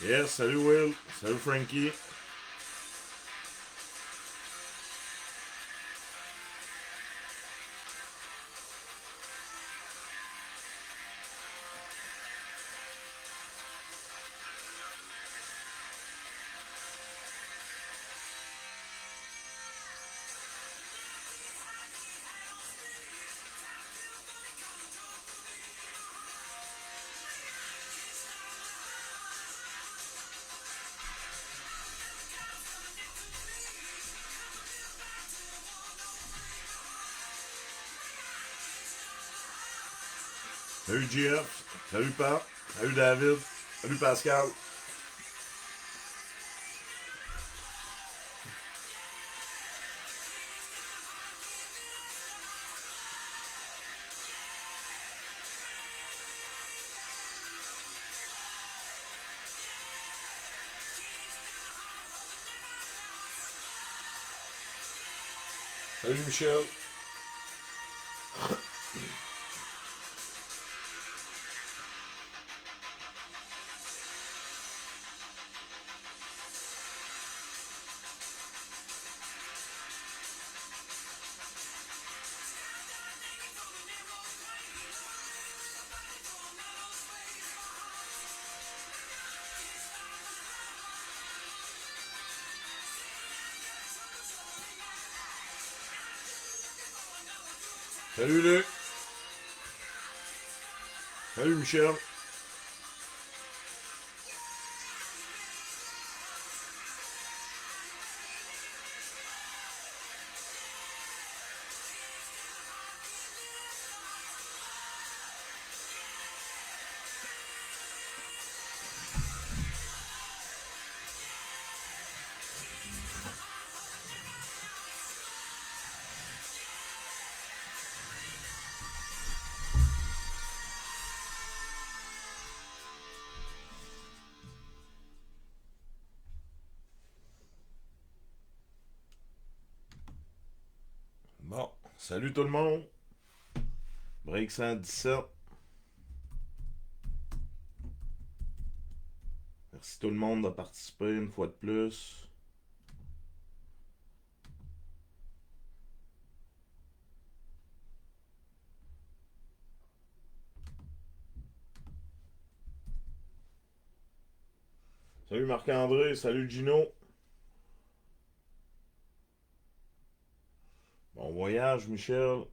Yes, salut Will, salut Frankie. Salut Jeff, salut Pat, salut David, salut Pascal. Salut Michel. Salut Luc. Salut Michel. Bon, salut tout le monde. Break 117. Merci tout le monde de participer une fois de plus. Salut Marc-André, salut Gino. Bon voyage Michel.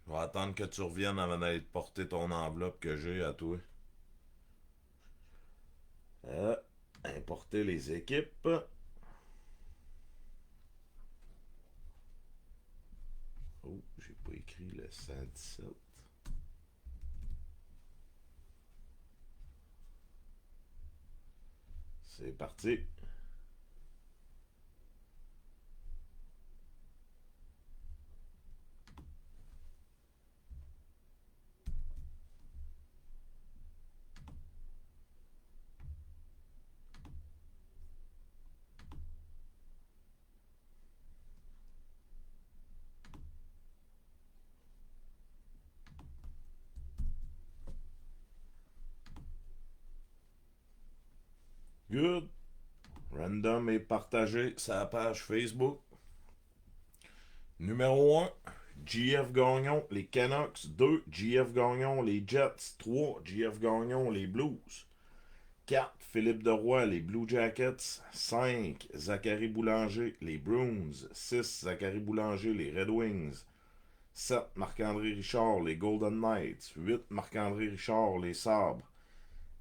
Je vais attendre que tu reviennes avant d'aller te porter ton enveloppe que j'ai à toi. Importer les équipes. Oh, j'ai pas écrit le 117. C'est parti. Good. Random est partagé sa page Facebook. Numéro 1, GF Gagnon, les Canucks. 2, GF Gagnon, les Jets. 3, GF Gagnon, les Blues. 4, Philippe Deroy, les Blue Jackets. 5, Zachary Boulanger, les Bruins. 6, Zachary Boulanger, les Red Wings. 7, Marc-André Richard, les Golden Knights. 8, Marc-André Richard, les Sabres.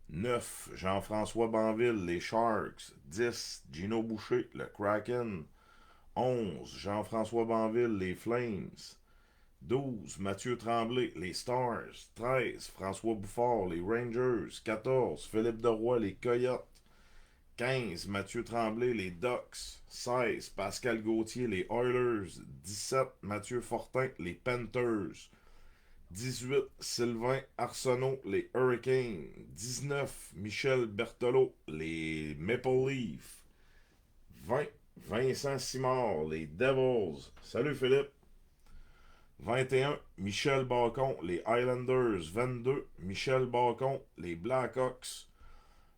9, Jean-François Banville, les Sharks. 10, Gino Boucher, le Kraken. 11, Jean-François Banville, les Flames. 12, Mathieu Tremblay, les Stars. 13, François Bouffard, les Rangers. 14, Philippe Deroy, les Coyotes. 15, Mathieu Tremblay, les Ducks. 16, Pascal Gauthier, les Oilers. 17, Mathieu Fortin, les Panthers. 18, Sylvain Arsenault, les Hurricanes. 19, Michel Berthelot, les Maple Leafs. 20, Vincent Simard, les Devils. Salut Philippe. 21, Michel Bacon, les Highlanders. 22, Michel Bacon, les Blackhawks.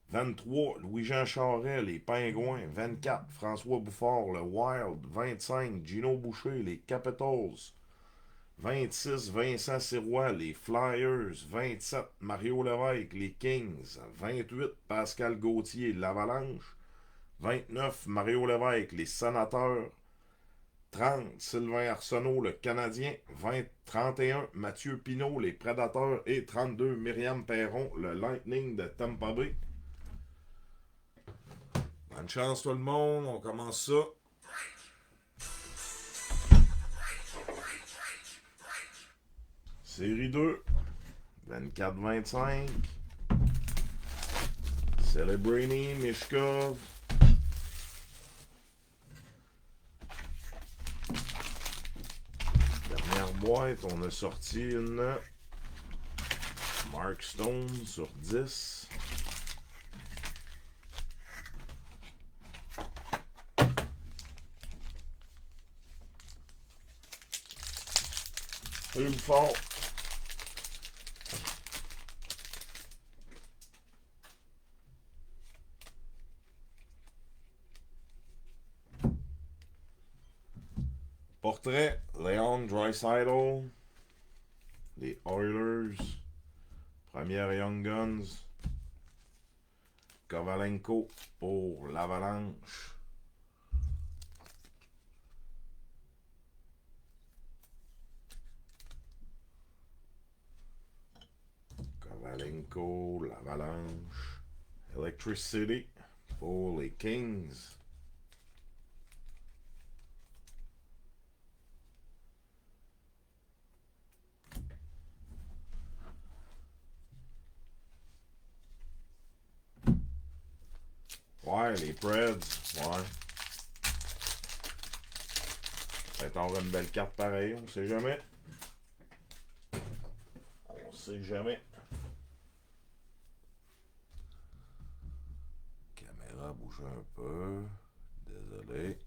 23, Louis-Jean Charest, les Pingouins. 24, François Bouffard, le Wild. 25, Gino Boucher, les Capitals. 26, Vincent Sirois, les Flyers. 27, Mario Lévesque, les Kings. 28, Pascal Gauthier, l'Avalanche. 29, Mario Lévesque, les Sénateurs. 30, Sylvain Arsenault, le Canadien. 31, Mathieu Pineau, les Prédateurs. Et 32, Myriam Perron, le Lightning de Tampa Bay. Bonne chance tout le monde, on commence ça. Série 2, 24-25. Celebrini, Mishkov. Dernière boîte, on a sorti une Mark Stone sur 10. Salut Bouffard. Portrait, Leon Draisaitl, les Oilers, première Young Guns, Kovalenko pour l'Avalanche. Kovalenko, l'Avalanche. Electricity pour les Kings. Ouais, les Preds, ouais. Ça va être encore une belle carte pareille, on sait jamais. On sait jamais. Caméra bouge un peu. Désolé.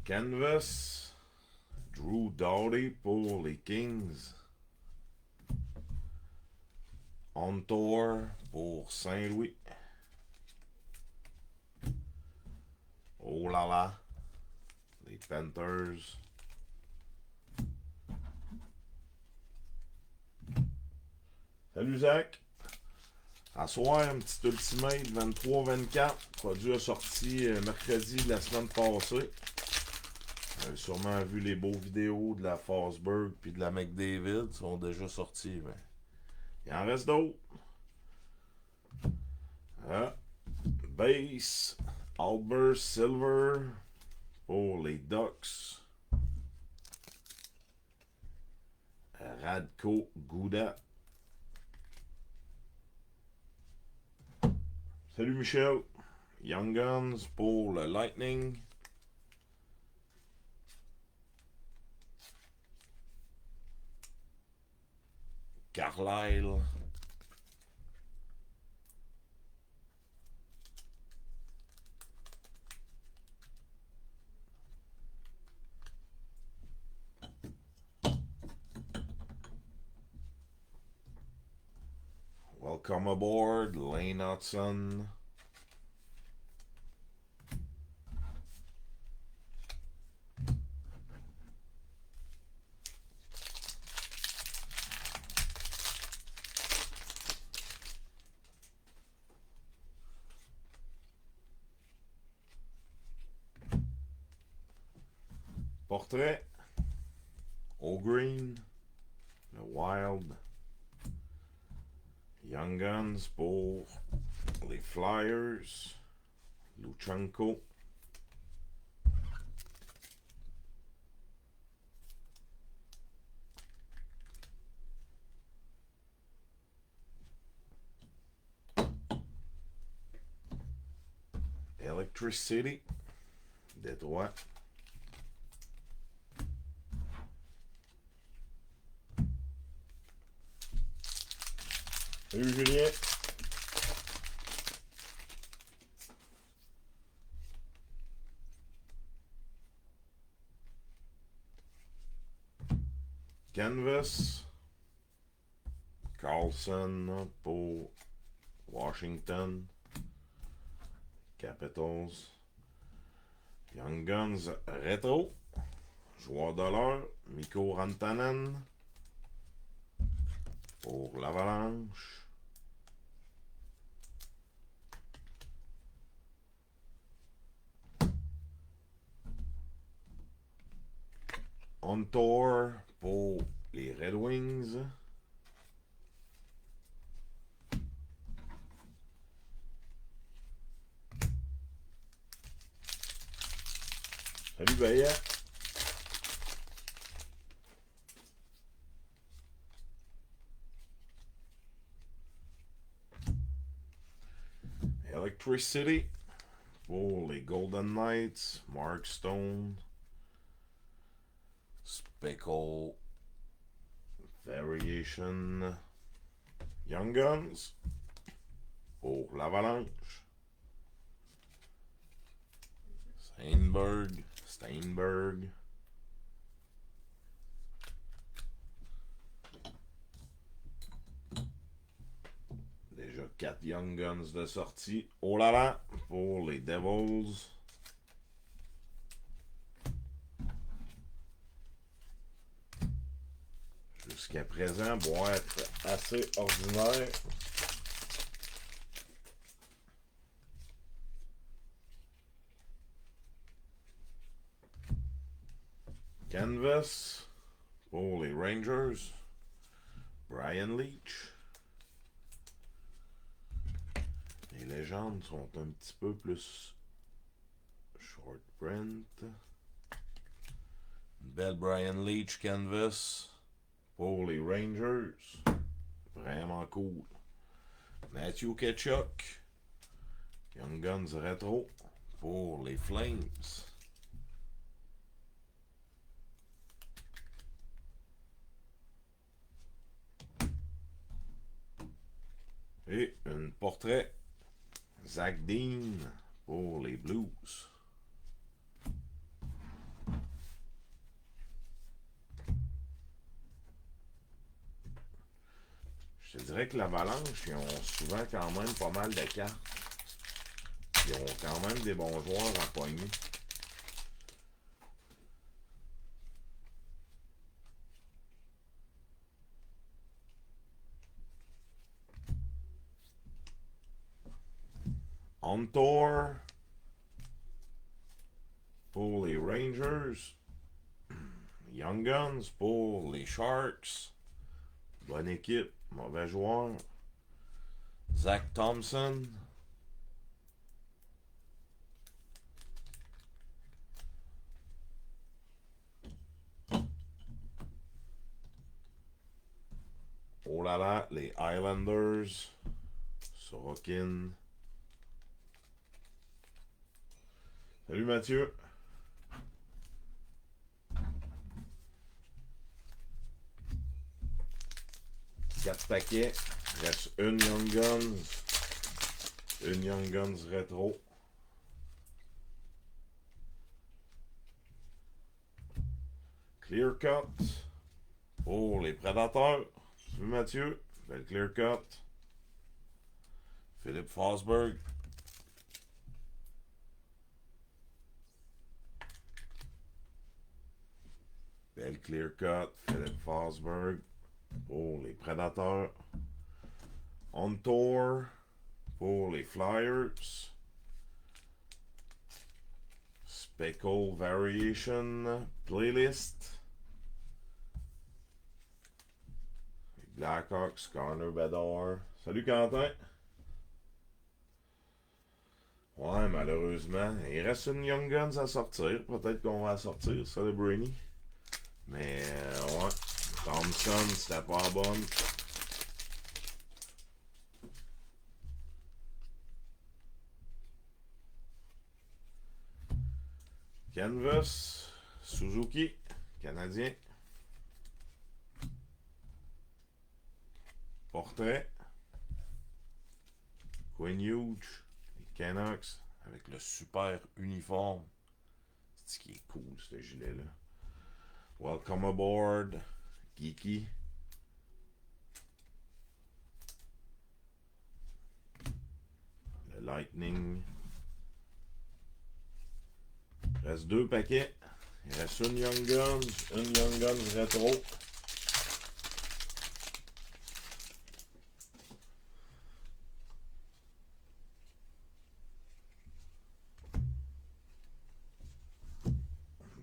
Canvas. Drew Doughty pour les Kings. On Tour pour Saint-Louis. Oh là là. Les Panthers. Salut Zach. À soir, un petit Ultimate 23-24. Produit a sorti mercredi de la semaine passée. Vous avez sûrement vu les beaux vidéos de la Forsberg puis de la McDavid. Ils sont déjà sortis. Mais il en reste d'autres. Ah. Base. Albert Silver pour les Ducks. Radko Guda. Salut Michel. Young Guns pour le Lightning. Carlisle. Welcome aboard, Lane Hudson. Portrait. O'Green. Le Wild. Young Guns pour les Flyers. Luchenko. Electricity. Détroit. Salut Julien. Canvas. Carlson pour Washington Capitals. Young Guns rétro. Joueur de l'heure, Mikko Rantanen pour l'Avalanche. On Tour pour les Red Wings. Salut Bayet. Electricity pour les Golden Knights. Mark Stone. Speckle Variation. Young Guns pour l'Avalanche. Steinberg. Déjà 4 Young Guns de sortie. Oh là là, pour les Devils. Jusqu'à présent, boîte assez ordinaire. Canvas pour les Rangers. Brian Leach. Les légendes sont un petit peu plus short print. Une belle Brian Leach canvas pour les Rangers. Vraiment cool. Matthew Tkachuk. Young Guns rétro pour les Flames. Et un portrait Zach Dean pour les Blues. Je te dirais que l'Avalanche, ils ont souvent quand même pas mal de cartes. Ils ont quand même des bons joueurs à pogner. On Tour pour les Rangers. Young Guns pour les Sharks. Bonne équipe, mauvais joueur. Zach Thompson. Oh là là, les Islanders. Sorokin. Salut Mathieu. 4 paquets. Reste une Young Guns. Une Young Guns rétro. Clear Cut. Pour les Prédateurs. Salut Mathieu. Belle Clear Cut. Philippe Forsberg. Belle Clear Cut. Philippe Forsberg. Pour les Prédateurs. On Tour. Pour les Flyers. Speckle Variation Playlist. Blackhawks, Connor Bedard. Salut Quentin. Ouais, malheureusement. Il reste une Young Guns à sortir. Peut-être qu'on va la sortir, ça, le Brainy. Mais, ouais. Thompson, c'était pas bonne. Canvas, Suzuki, Canadien. Portrait. Quinn Hughes, les Canucks, avec le super uniforme. C'est ce qui est cool, ce gilet-là. Welcome aboard. Kiki. Le Lightning. Il reste 2 paquets. Il reste une Young Guns, une Young Guns rétro.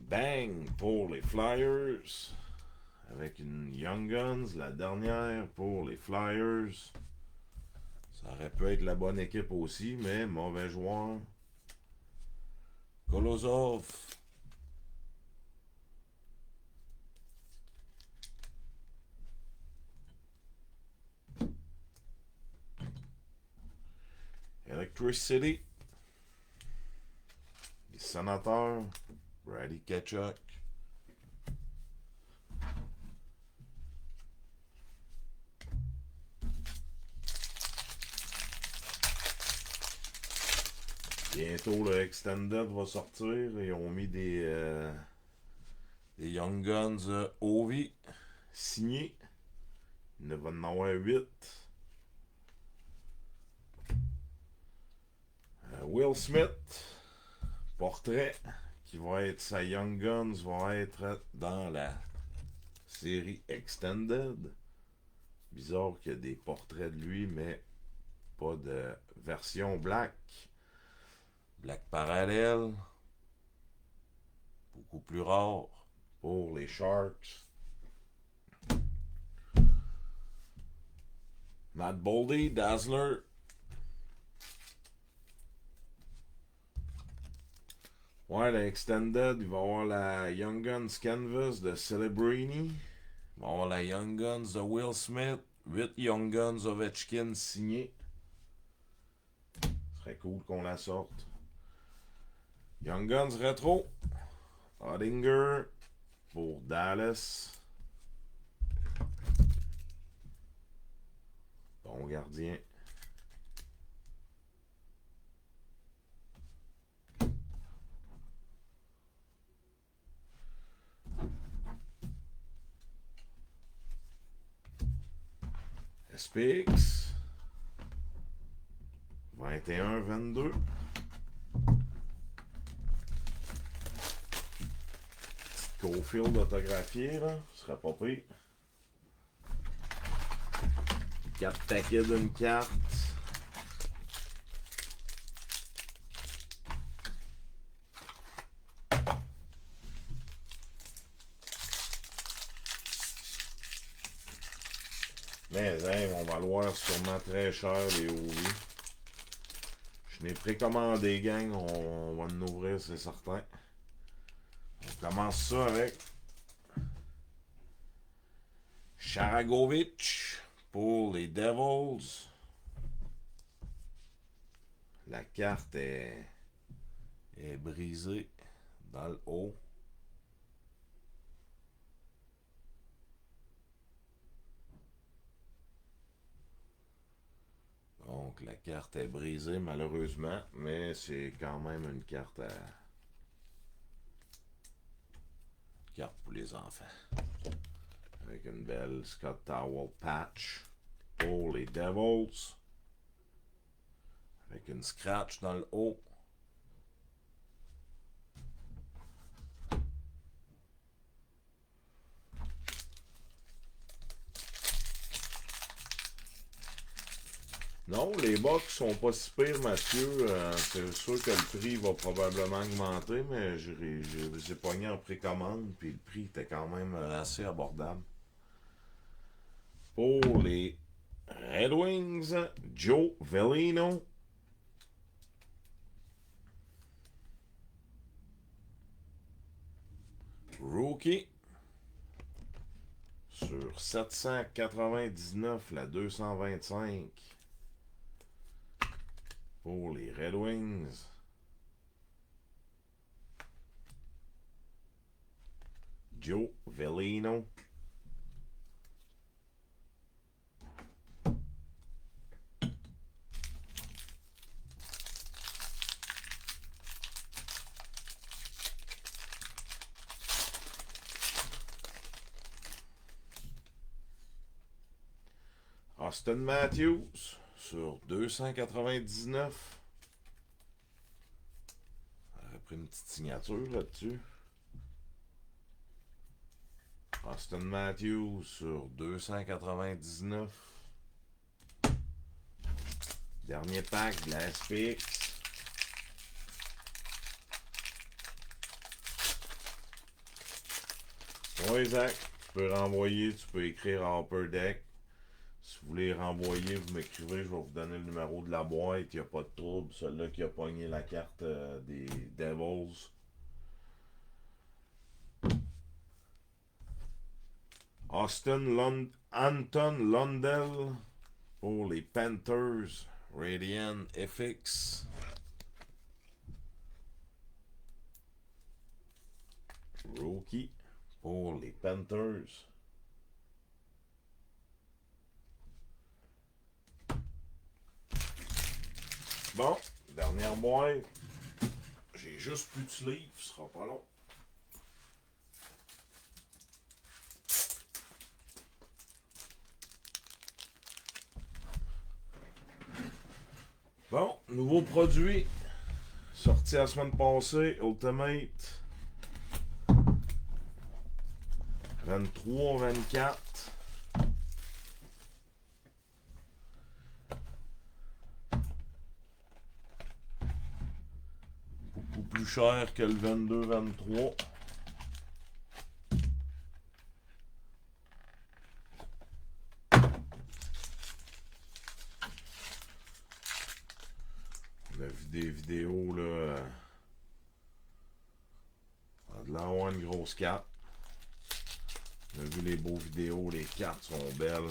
Bang pour les Flyers. Avec une Young Guns, la dernière pour les Flyers. Ça aurait pu être la bonne équipe aussi, mais mauvais joueur. Kolosov. Electricity. Les Sénateurs. Brady Ketchuk. Bientôt le Extended va sortir. Ils ont mis des Young Guns Ovi signés. Il va en avoir 8. Will Smith, portrait, qui va être sa Young Guns, va être dans la série Extended. Bizarre qu'il y a des portraits de lui, mais pas de version black. Black parallèle. Beaucoup plus rare pour les Sharks. Matt Boldy, Dazzler. Ouais, la Extended, il va y avoir la Young Guns Canvas de Celebrini. Il va y avoir la Young Guns de Will Smith. 8 Young Guns Ovechkin signés. Ce serait cool qu'on la sorte. Young Guns Retro. Oettinger pour Dallas. Bon gardien. SPX 21-22. Petite Cofield autographiée, là. Ce serait pas pire. 4 paquets d'une carte. Mais hein, on va valoir sûrement très cher les Ovi. Je n'ai précommandé, gang. On va en ouvrir, c'est certain. On commence ça avec Sharagovich pour les Devils. La carte est brisée dans le haut. Donc la carte est brisée malheureusement, mais c'est quand même une carte pour les enfants. Avec une belle Scott Towel patch pour les Devils. Avec une scratch dans le haut. Non, les box sont pas si pires, Mathieu. C'est sûr que le prix va probablement augmenter, mais j'ai pogné en précommande, puis le prix était quand même assez abordable. Pour les Red Wings, Joe Veleno. Rookie. Sur 799, la 225. Pour les Red Wings. Joe Veleno. Austin Matthews sur 299. J'aurais pris une petite signature là-dessus. Austin Matthews sur 299. Dernier pack de la SPX. Oui, Zach, tu peux renvoyer, tu peux écrire à Upper Deck. Si vous voulez renvoyer, vous m'écrivez, je vais vous donner le numéro de la boîte, il n'y a pas de trouble. Celui-là qui a pogné la carte des Devils. Anton Lundell pour les Panthers. Radiant FX. Rookie pour les Panthers. Bon, dernière boîte. J'ai juste plus de sleeve, ce sera pas long. Bon, nouveau produit. Sorti la semaine passée, Ultimate. 23-24. Beaucoup plus cher que le 22-23. On a vu des vidéos là. On a de l'avoir une grosse carte. On a vu les beaux vidéos, les cartes sont belles.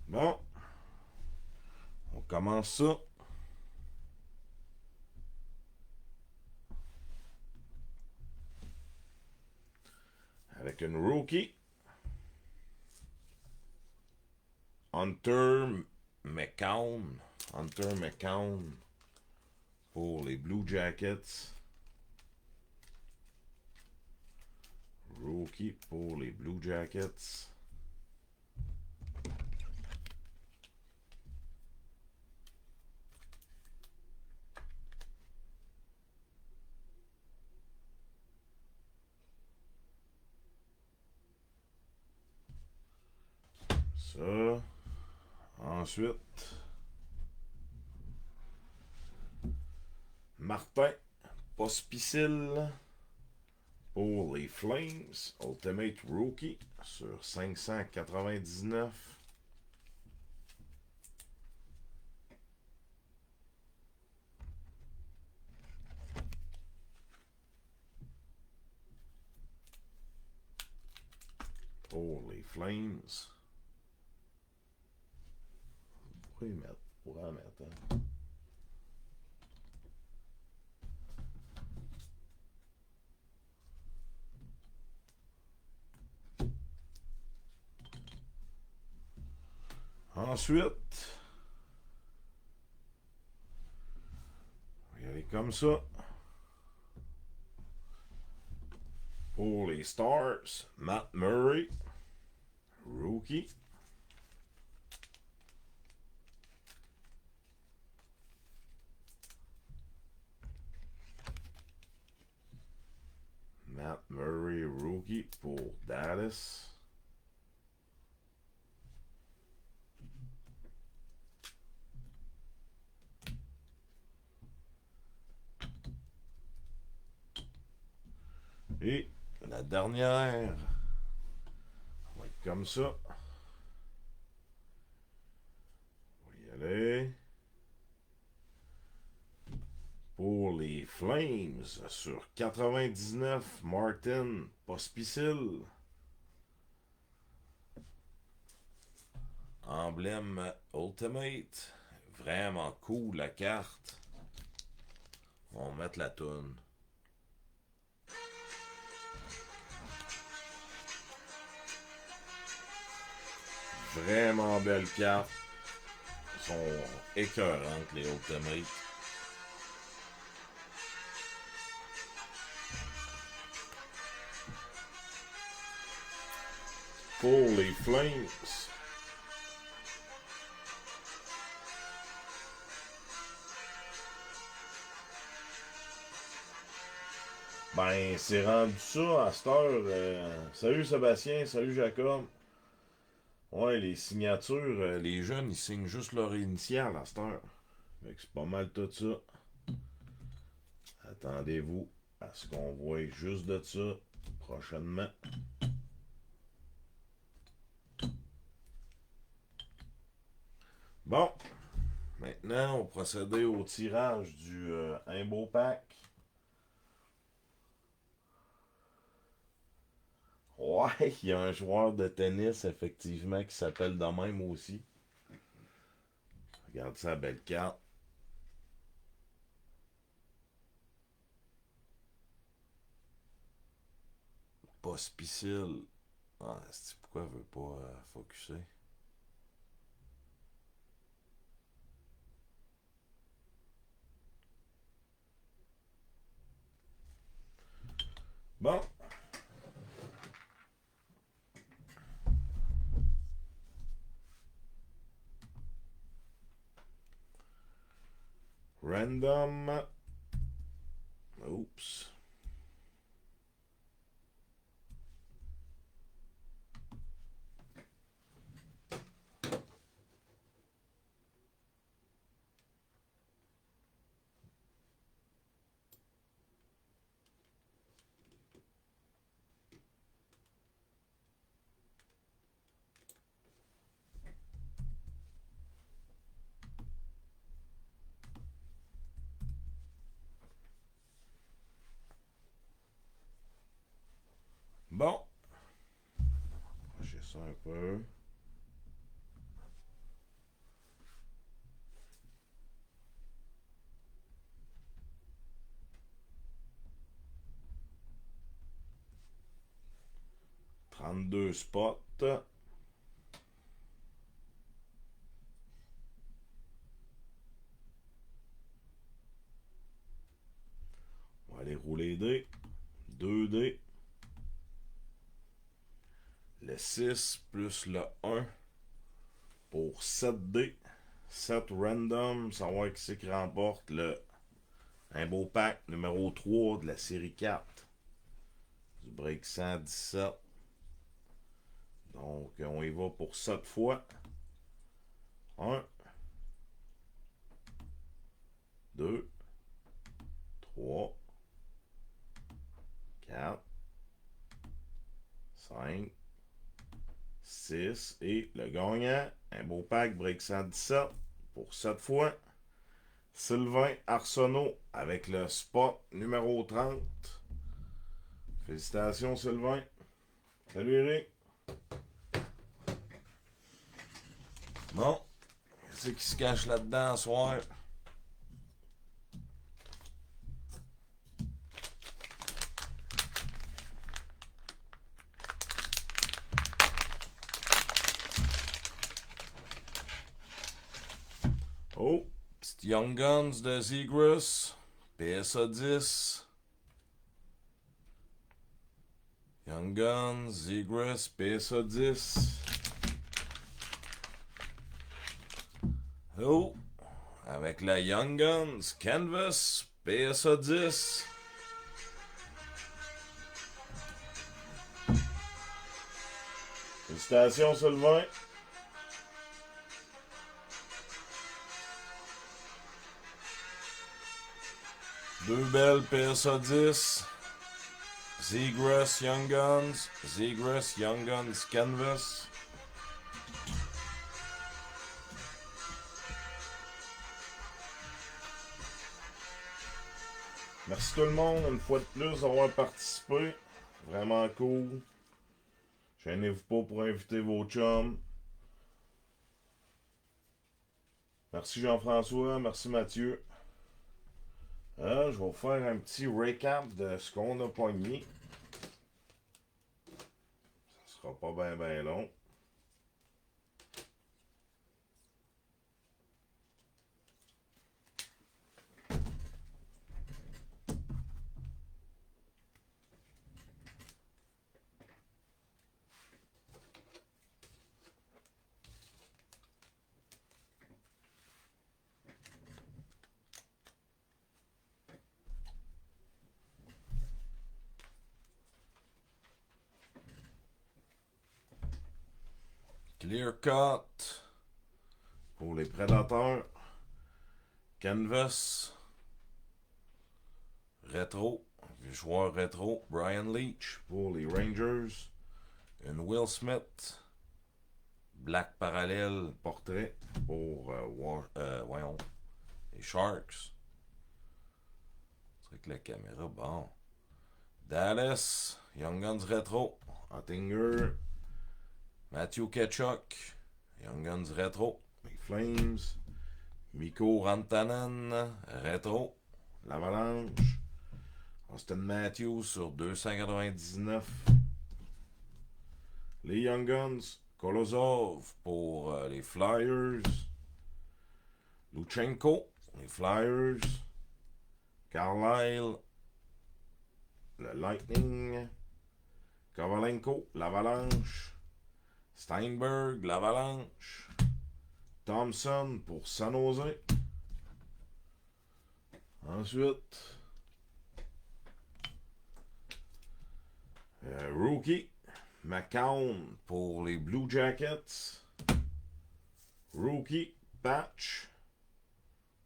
Bon, on commence ça. Avec une rookie. Hunter McCown. Hunter McCown pour les Blue Jackets. Rookie pour les Blue Jackets. Ça. Ensuite, Martin Pospisil pour les Flames. Ultimate Rookie sur 599. Pour les Flames. Pourquoi y mettre? Pourquoi en mettre? Hein? Ensuite, on va y aller comme ça. Pour les Stars, Matt Murray, Rookie. Matt Murray, Rookie pour Dallas. Et la dernière, on va être comme ça. On va y aller. Pour les Flames, sur 99, Martin Pospisil. Emblème Ultimate. Vraiment cool la carte. On va mettre la toune. Vraiment belles cartes. Elles sont écœurantes, les Ultimates. Pour les Flames. Ben, c'est rendu ça à cette heure. Salut Sébastien, salut Jacob. Ouais, les signatures, les jeunes, ils signent juste leur initiale à cette heure. Fait que c'est pas mal tout ça. Attendez-vous à ce qu'on voit juste de ça prochainement. Bon, maintenant, on va procéder au tirage du un beau pack. Ouais, il y a un joueur de tennis, effectivement, qui s'appelle de même aussi. Regarde ça, belle carte. Pospicile. Ah, c'est pourquoi elle veut pas focusser? Bon. Random. Oups. Bon. J'ai ça un peu. Trente-deux spots. On va aller rouler les dés. 2 dés. Le 6 plus le 1 pour 7 dés. 7 random. Savoir qui c'est qui remporte le un beau pack numéro 3 de la série 4 du break 117. Donc, on y va pour 7 fois. 1, 2, 3, 4, 5, 6 et le gagnant, un beau pack break 117 pour 7 fois. Sylvain Arsenault avec le spot numéro 30. Félicitations Sylvain. Salut Eric. Bon, c'est qui se cache là-dedans ce soir? Oh, petite Young Guns de Zegras, PSA 10. Young Guns, Zegras, PSA 10. Oh, avec la Young Guns, Canvas, PSA 10. Félicitations Sylvain. Deux belles PSA 10. Zegras Young Guns. Zegras Young Guns Canvas. Merci tout le monde une fois de plus d'avoir participé. Vraiment cool. Gênez-vous pas pour inviter vos chums. Merci Jean-François. Merci Mathieu. Je vais vous faire un petit recap de ce qu'on a pogné. Ça sera pas bien long. Clear Cut pour les Prédateurs. Canvas. Rétro. Joueur rétro. Brian Leach pour les Rangers. Une Will Smith. Black Parallel portrait pour voyons, les Sharks. C'est vrai que la caméra, bon. Dallas, Young Guns Retro, Ottinger, Matthew Tkachuk, Young Guns Retro, les Flames, Mikko Rantanen, Retro, l'Avalanche, Austin Matthews sur 299, les Young Guns, Kolosov pour les Flyers, Luchenko, les Flyers, Carlisle, le Lightning, Kovalenko, l'Avalanche, Steinberg, l'Avalanche, Thompson pour San Jose. Ensuite, Rookie, McCown pour les Blue Jackets. Rookie, Patch,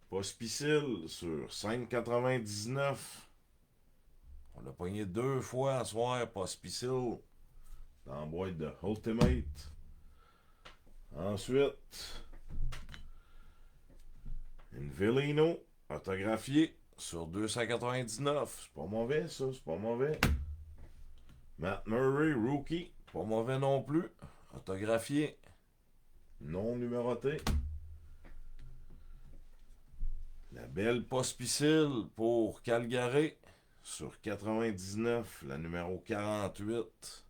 Pospisil sur 5,99. On l'a pogné 2 fois à soir, Pospisil, dans la boîte de Ultimate. Ensuite, une Vellino, autographiée sur 299. C'est pas mauvais, ça, c'est pas mauvais. Matt Murray, Rookie, pas mauvais non plus. Autographié, non numéroté. La belle Pospisil pour Calgary sur 99, la numéro 48.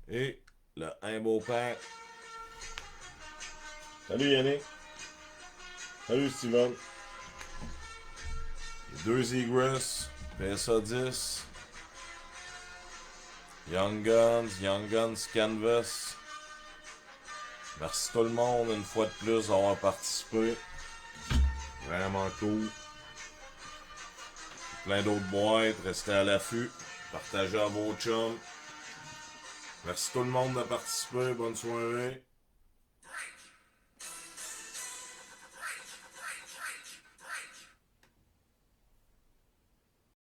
Et le Imbo Pack. Salut Yannick. Salut Steven. Les 2 Egress, PSA 10. Young Guns Canvas. Merci tout le monde une fois de plus d'avoir participé. Vraiment cool. Plein d'autres boîtes, restez à l'affût. Partagez à vos chums. Merci tout le monde de participer. Bonne soirée.